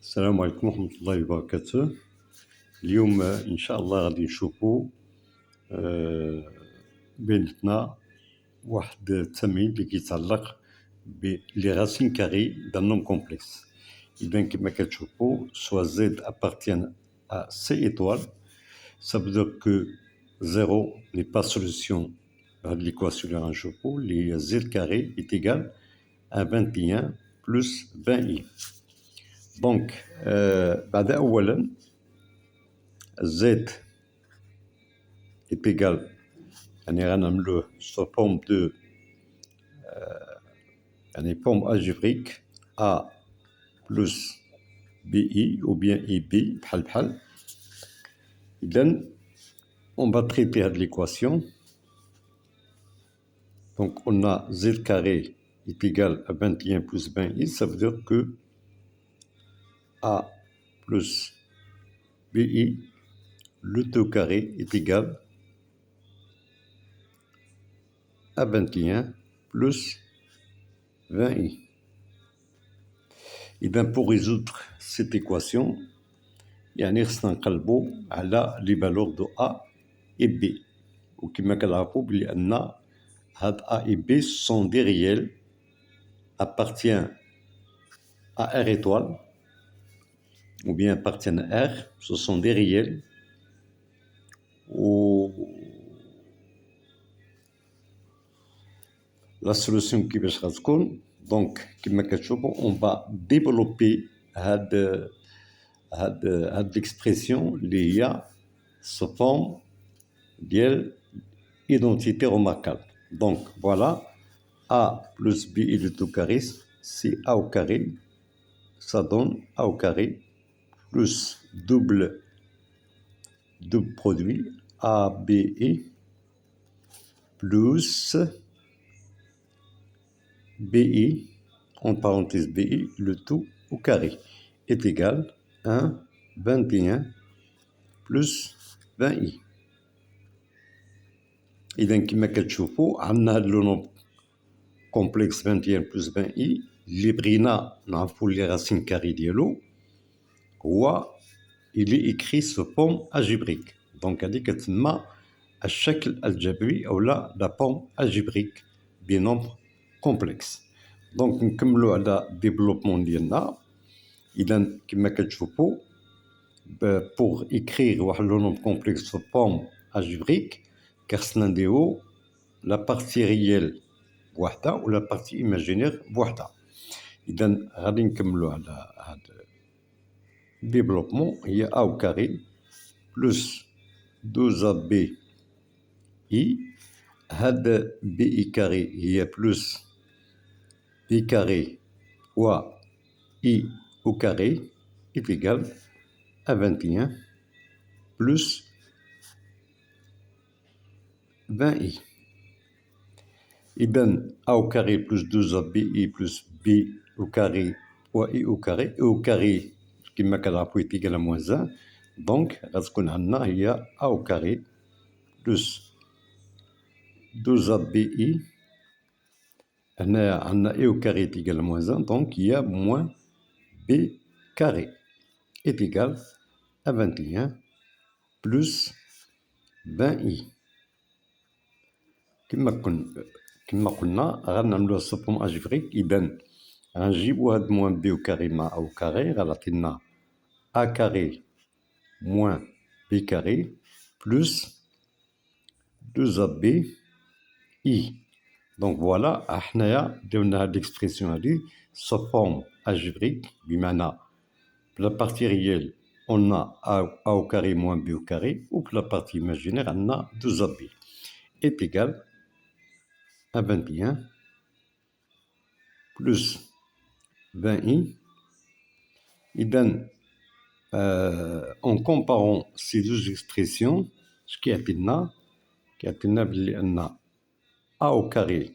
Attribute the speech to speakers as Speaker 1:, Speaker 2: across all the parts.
Speaker 1: السلام عليكم ورحمة الله وبركاته. اليوم إن شاء الله غادي نشوفوا بيناتنا واحد التمرين اللي كيتعلق بلي راسين كاري دان نوم كومبلكس. إذا كما كتشوفوا سوا Z appartient à C étoiles, ça veut dire que 0 n'est pas solution de l'équation اللي غنشوفوا اللي هي Z carré est égal à 21 plus 20i. دونك بعد أولا Z est égal يعني غنعملوه sur forme de يعني forme algébrique A plus BI ou bien IB بحال بحال. إذن on va traiter هاد l'équation. Donc on a Z carré est égal à 21 plus 20i, ça veut dire que A plus BI, le tout carré est égal à 21 plus 20i. Et bien pour résoudre cette équation, يعني خصنا نقلبوا على les valeurs de A et B. وكما كنعرفوا بلي أن هاد A et B sont des réels appartiennent à R étoile ou bien appartiennent à R, ce sont des réels où la solution كيفاش غتكون. دونك كما كتشوفوا on va développer هاد l'expression اللي هي sous forme ديال identité remarquable. Donc voilà, A plus B et le tout carré, c'est A au carré, ça donne A au carré plus double produit A, B et plus BI, en parenthèse BI, le tout au carré, est égal à 21 plus 20i. إذا كما كتشوفوا عندنا هاد لو نومبر كومبلكس 21 بلس 20i اللي بغينا نعرفوا لي راسين كاري ديالو هو إلي إكري سو فورم ألجبريك. دونك هادي كتسمى الشكل الجبري أو لا فورم ألجبريك بنومبر كومبلكس. دونك نكملوا على ديفلوبمون ديالنا. إذا كما كتشوفوا pour écrire واحد لو نومبر كومبلكس سو فورم ألجبريك خصنا نديرو لا بارتي ريال بوحدها ولا بارتي ايماجينير بوحدها. إذا غادي نكملو على هاد ديفلوبمون. هي أ أو كاري بلس 12 بي إي. هاد بي إي كاري هي بلس بي كاري و إي أو كاري est égal à 21 plus 20i. إذن A au carré plus 12BI plus B au carré و I au carré. E au carré كما كنعرفوا est égal à moins 1. Donc غتكون عندنا هي A au carré plus 12BI. هنايا عندنا E au carré est égal à moins 1. Donc il y a moins B carré est égal à 21 plus 20i. كما قلنا غنعملوها سو فورم ألجبريك. إذا غنجيبو هاد موان بي أو كاري مع أو كاري غتعطينا أ كاري موان بي كاري بلس 2 بي إي. دونك فوالا حنايا درنا هاد ليكسبرسيون هادي سو فورم ألجبريك بمعنى بلا بارتي ريال on a A au carré moins B au carré ou que la partie imaginaire on a 2AB est égal à 21 plus 20i. En comparant ces deux expressions, ce qui est A au carré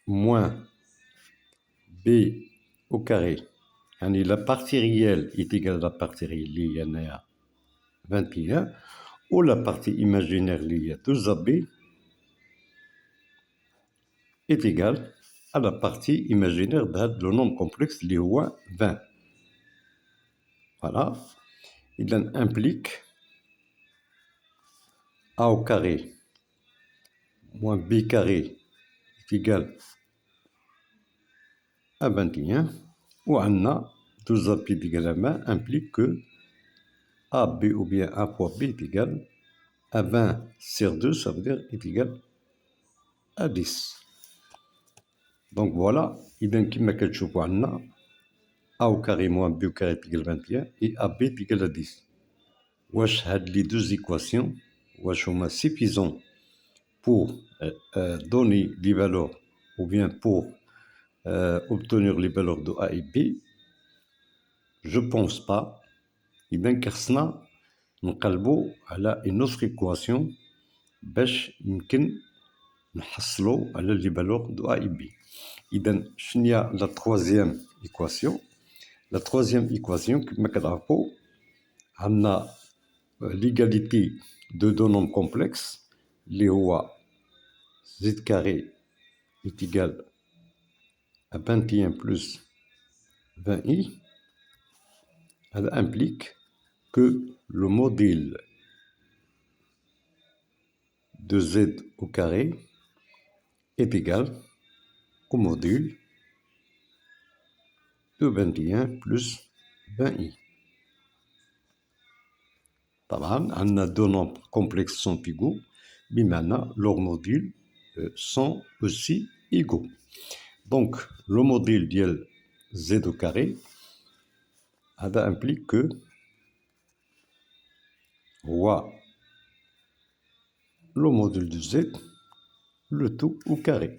Speaker 1: moins B au carré. يعني la partie réelle est égale à la partie réelle اللي هي هنايا 21 و la partie imaginaire اللي هي 2AB est égale à la partie imaginaire de le nombre complexe اللي هو 20. Voilà. Il implique A au carré moins B carré est égal à 21. Ou Anna, 12 à pi égal à 20 implique que AB ou bien A fois B est égal à 20 sur 2, ça veut dire est égal à 10. Donc voilà, إذا كما كتشوفوا عندنا A au carré moins B au carré est égal à 21 et AB est égal à 10. واش هاد les deux équations واش هما suffisants pour donner les valeurs ou bien pour obtenir les valeurs de A et B? Je pense pas. إذا خصنا نقلبوا على une autre équation باش يمكن نحصلوا على les valeurs de A et B. إذا شنو هي la troisième équation? La troisième équation كما كتعرفوا عندنا l'égalité de deux nombres complexes اللي هو z carré est égal à 21 plus 20i. Elle implique que le module de z au carré est égal au module de 21 plus 20i. طبعا عندنا deux nombres complexes sont égaux بمعنى leurs modules sont aussi égaux. Donc le module ديال z au carré هذا implique que هو le module de z, le tout au carré,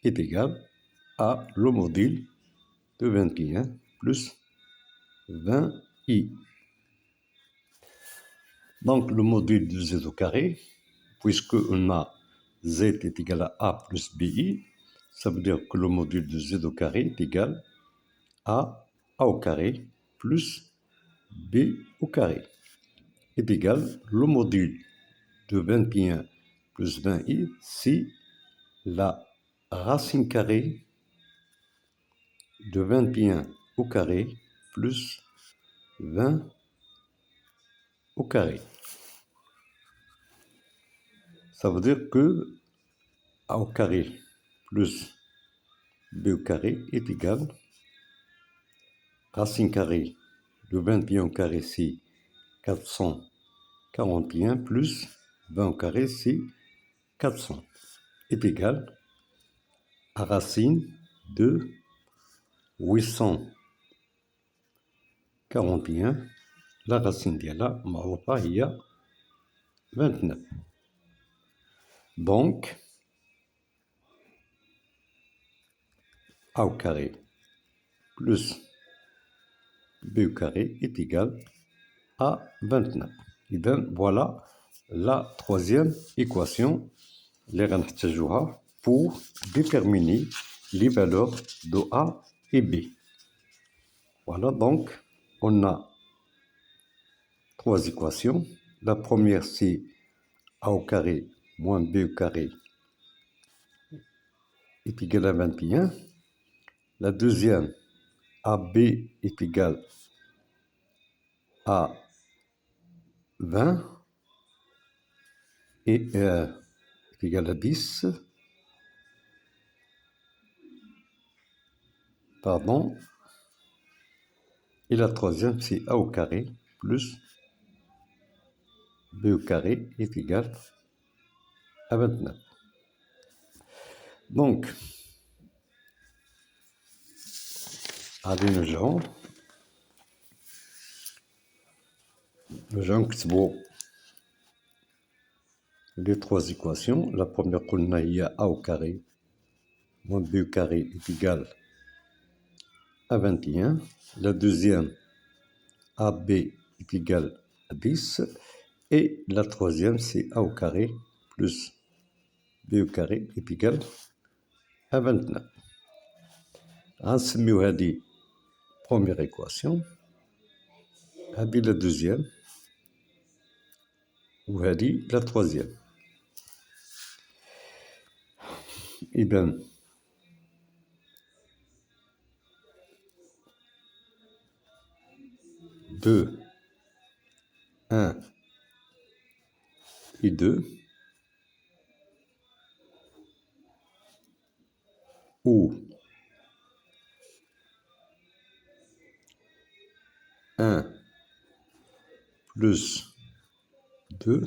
Speaker 1: est égal à le module de 21 plus 20i. Donc le module de z au carré, puisque on a z est égal à a plus bi, ça veut dire que le module de z au carré est égal à a au carré plus b au carré, est égal le module de 21 plus 20i, si la racine carrée de 21 au carré plus 20 au carré. Ça veut dire que a au carré plus b au carré est égal racine carrée de 21 au carré, c'est 441 plus 20 au carré, c'est 400, est égal à racine de 841. La racine ديالها معروفة هي 29. Donc a au carré plus b au carré est égal à 29. Et bien voilà la troisième équation pour déterminer les valeurs de A et B. Voilà, donc on a trois équations. La première c'est A au carré moins B au carré est égal à 21. La deuxième, AB est égal à 20 et est égal à 10. Pardon. Et la troisième, c'est A au carré plus B au carré est égal à 29. Donc, allez نرجعوا نكتبوا les trois équations. La première قلنا هي A au carré moins B au carré est égal à 21. La deuxième, AB est égal à 10. Et la troisième, c'est A au carré plus B au carré est égal à 29. غنسميو هذه première équation, هذه la deuxième, وهذه la troisième. إذا 2, 1 et 2, ou 1 plus 2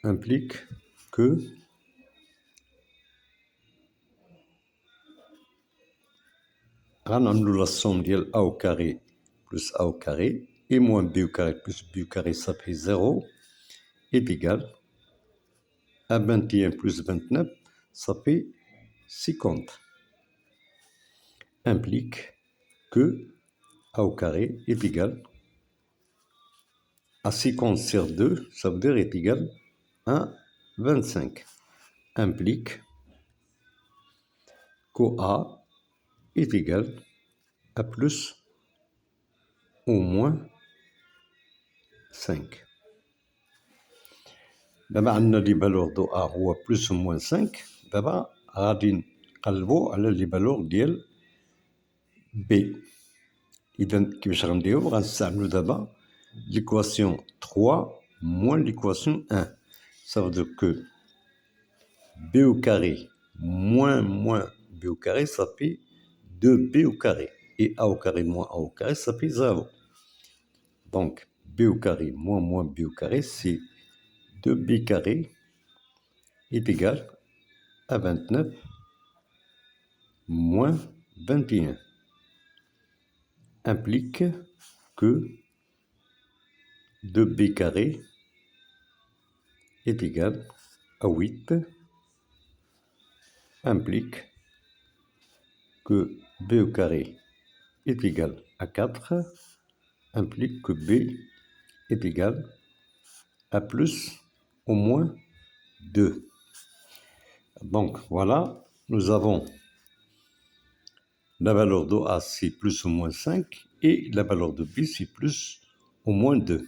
Speaker 1: implique que غنعملو la somme ديال a au carré plus a au carré et moins b au carré plus b au carré ça fait 0 est égal à 21 plus 29 ça fait 50 implique que a au carré est égal à 50 sur 2, ça veut dire est égal à 25. Implique qu'A est égal à plus ou moins 5. دابا عندنا لي فالور دو A هو plus ou moins 5. دابا غادي نقلبو على لي فالور ديال B. إذا كيفاش غنديرو؟ غنستعملو دابا l'équation 3 moins l'équation 1. Ça veut dire que b au carré moins b au carré, ça fait 2b au carré. Et a au carré moins a au carré, ça fait 0. Donc, b au carré moins b au carré, c'est 2b carré est égal à 29 moins 21. Implique que 2b carré est égal à 8. Implique que b au carré est égal à 4, implique que b est égal à plus ou moins 2. Donc voilà, nous avons la valeur de A c'est plus ou moins 5 et la valeur de B c'est plus ou moins 2.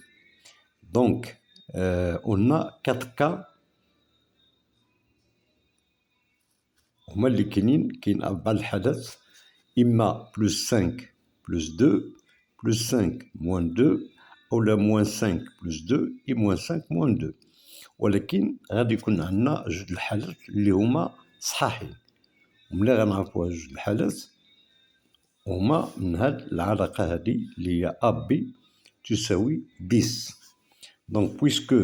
Speaker 1: Donc on a 4 cas هما اللي كاين أربع الحدث إما plus 5 plus 2 plus 5 moins 2 أو لا moins 5 plus 2 et moins 5 moins 2. ولكن غادي يكون عندنا جوج الحالات اللي هما صحاحين وملي غنعرفوا هاد جوج الحالات هما من هاد العلاقة هادي اللي هي أ بي تساوي 10. Donc puisque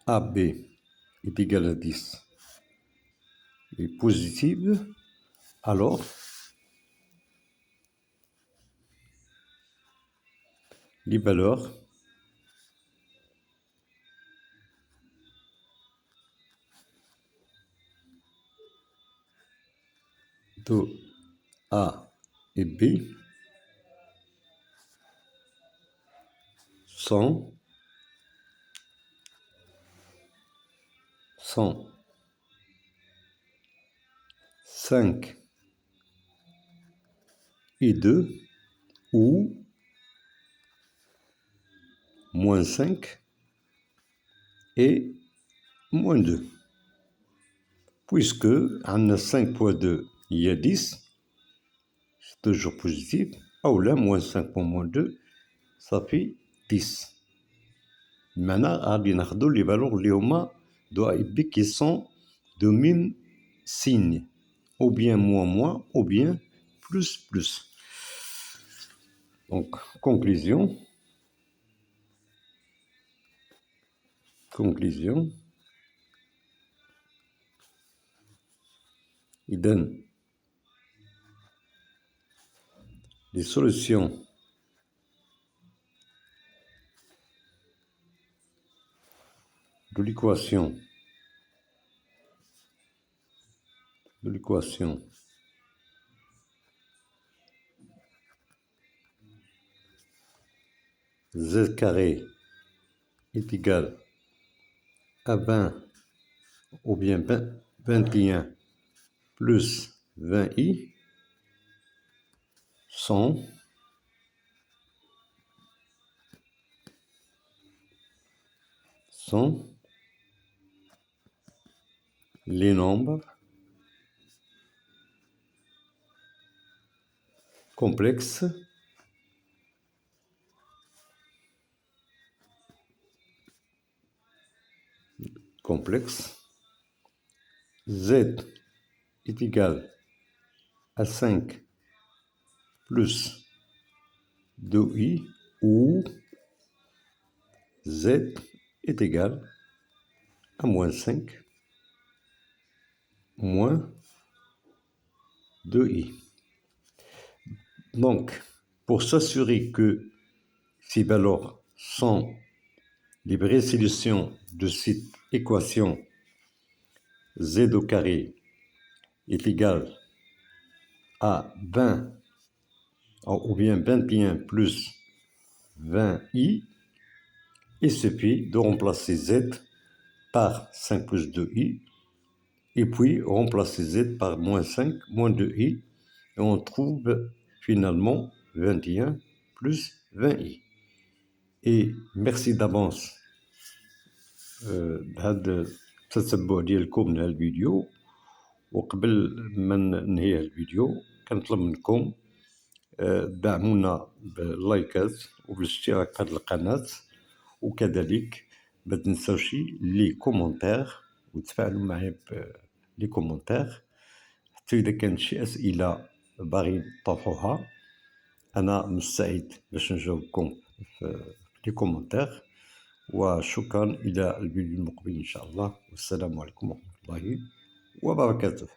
Speaker 1: AB est égal à 10 est positive, alors les valeurs de A et B sont 5 et 2 ou moins 5 et moins 2. Puisque en 5 fois 2, il y a 10, c'est toujours positif. Ou là, moins 5 fois moins 2, ça fait 10. Maintenant, غادي ناخدو les valeurs اللي هما دو A et B qui sont de même signe. Ou bien moins, ou bien plus. Donc, conclusion. Il donne les solutions de l'équation z carré est égal à 20 ou bien 21 plus 20i sont les nombres complexes z est égal à 5 plus 2i, où z est égal à moins 5 moins 2i. Donc, pour s'assurer que ces valeurs sont les vraies solutions de cette équation z au carré est égal à 20 ou bien 21 plus 20i, il suffit de remplacer z par 5 plus 2i et puis remplacer z par moins 5 moins 2i et on trouve finalement 21 plus 20i. Et merci d'avance بهذا التتبع ديالكم من الفيديو. وقبل ما ننهي الفيديو كنطلب منكم دعمونا باللايكات وبالاشتراك في هذه القناة، وكذلك ما تنساوش لي كومونتير وتفاعلوا معايا بلي كومونتير. حتى إذا كانت شي أسئلة باغيين تطرحوها أنا مستعد باش نجاوبكم في لي كومونتير. وشكرا إلى الفيديو المقبل إن شاء الله، والسلام عليكم ورحمة الله وبركاته.